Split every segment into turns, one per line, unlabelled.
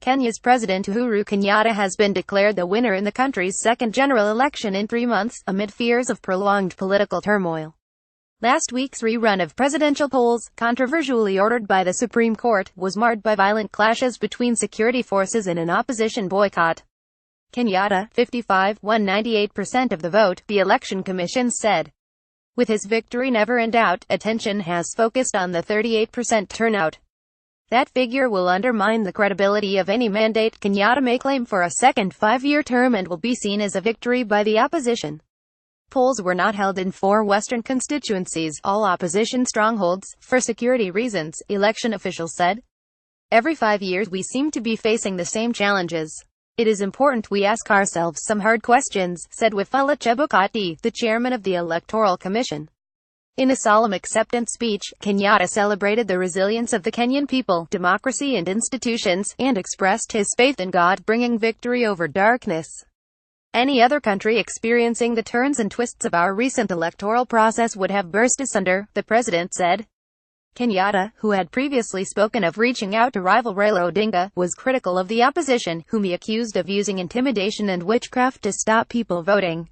Kenya's President Uhuru Kenyatta has been declared the winner in the country's second general election in 3 months, amid fears of prolonged political turmoil. Last week's rerun of presidential polls, controversially ordered by the Supreme Court, was marred by violent clashes between security forces and an opposition boycott. Kenyatta, 55, won 98% of the vote, the Election Commission said. With his victory never in doubt, attention has focused on the 38% turnout. That figure will undermine the credibility of any mandate Kenyatta may claim for a second 5-year term and will be seen as a victory by the opposition. Polls were not held in 4 western constituencies, all opposition strongholds, for security reasons, election officials said. Every 5 years we seem to be facing the same challenges. It is important we ask ourselves some hard questions, said Wafula Chebukati, the chairman of the Electoral Commission. In a solemn acceptance speech, Kenyatta celebrated the resilience of the Kenyan people, democracy and institutions, and expressed his faith in God bringing victory over darkness. Any other country experiencing the turns and twists of our recent electoral process would have burst asunder, the president said. Kenyatta, who had previously spoken of reaching out to rival Raila Odinga, was critical of the opposition, whom he accused of using intimidation and witchcraft to stop people voting.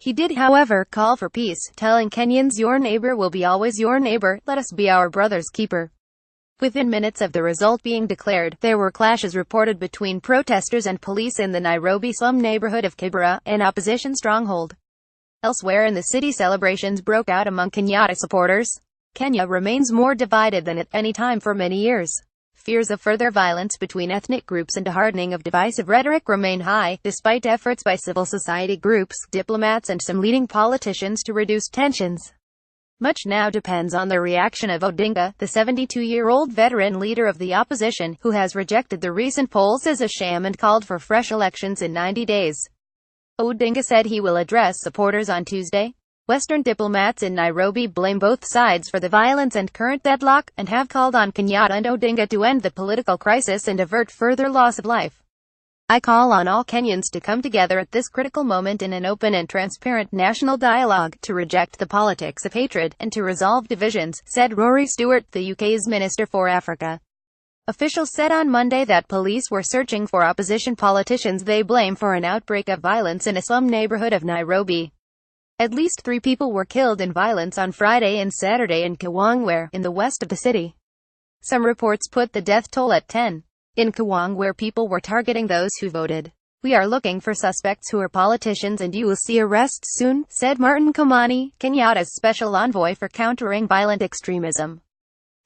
He did, however, call for peace, telling Kenyans, "Your neighbor will be always your neighbor, let us be our brother's keeper." Within minutes of the result being declared, there were clashes reported between protesters and police in the Nairobi slum neighborhood of Kibera, an opposition stronghold. Elsewhere in the city, celebrations broke out among Kenyatta supporters. Kenya remains more divided than at any time for many years. Fears of further violence between ethnic groups and a hardening of divisive rhetoric remain high, despite efforts by civil society groups, diplomats and some leading politicians to reduce tensions. Much now depends on the reaction of Odinga, the 72-year-old veteran leader of the opposition, who has rejected the recent polls as a sham and called for fresh elections in 90 days. Odinga said he will address supporters on Tuesday. Western diplomats in Nairobi blame both sides for the violence and current deadlock, and have called on Kenyatta and Odinga to end the political crisis and avert further loss of life. "I call on all Kenyans to come together at this critical moment in an open and transparent national dialogue, to reject the politics of hatred, and to resolve divisions," said Rory Stewart, the UK's Minister for Africa. Officials said on Monday that police were searching for opposition politicians they blame for an outbreak of violence in a slum neighborhood of Nairobi. At least 3 people were killed in violence on Friday and Saturday in Kawangware, in the west of the city. Some reports put the death toll at 10. In Kawangware, people were targeting those who voted. "We are looking for suspects who are politicians and you will see arrests soon," said Martin Komani, Kenyatta's special envoy for countering violent extremism.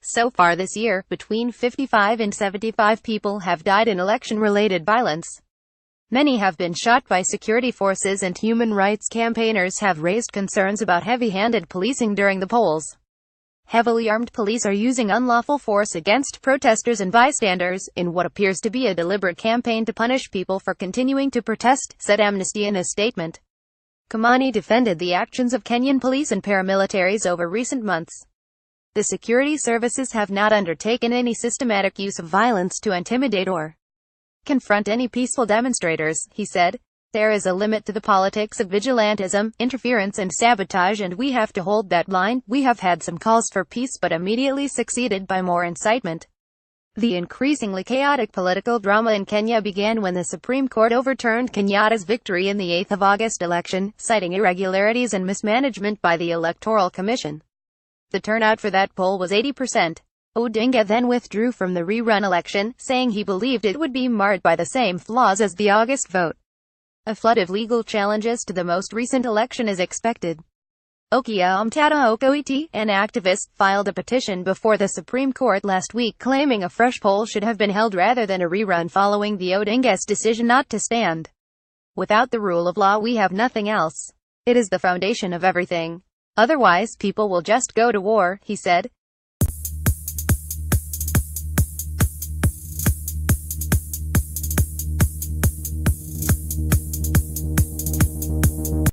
So far this year, between 55 and 75 people have died in election-related violence. Many have been shot by security forces, and human rights campaigners have raised concerns about heavy-handed policing during the polls. Heavily armed police are using unlawful force against protesters and bystanders, in what appears to be a deliberate campaign to punish people for continuing to protest, said Amnesty in a statement. Komani defended the actions of Kenyan police and paramilitaries over recent months. The security services have not undertaken any systematic use of violence to intimidate or confront any peaceful demonstrators, he said. "There is a limit to the politics of vigilantism, interference and sabotage, and we have to hold that line. We have had some calls for peace but immediately succeeded by more incitement." The increasingly chaotic political drama in Kenya began when the Supreme Court overturned Kenyatta's victory in the 8th of August election, citing irregularities and mismanagement by the Electoral Commission. The turnout for that poll was 80%. Odinga then withdrew from the rerun election, saying he believed it would be marred by the same flaws as the August vote. A flood of legal challenges to the most recent election is expected. Okia Omtata Okoiti, an activist, filed a petition before the Supreme Court last week claiming a fresh poll should have been held rather than a rerun following the Odinga's decision not to stand. "Without the rule of law we have nothing else. It is the foundation of everything. Otherwise people will just go to war," he said.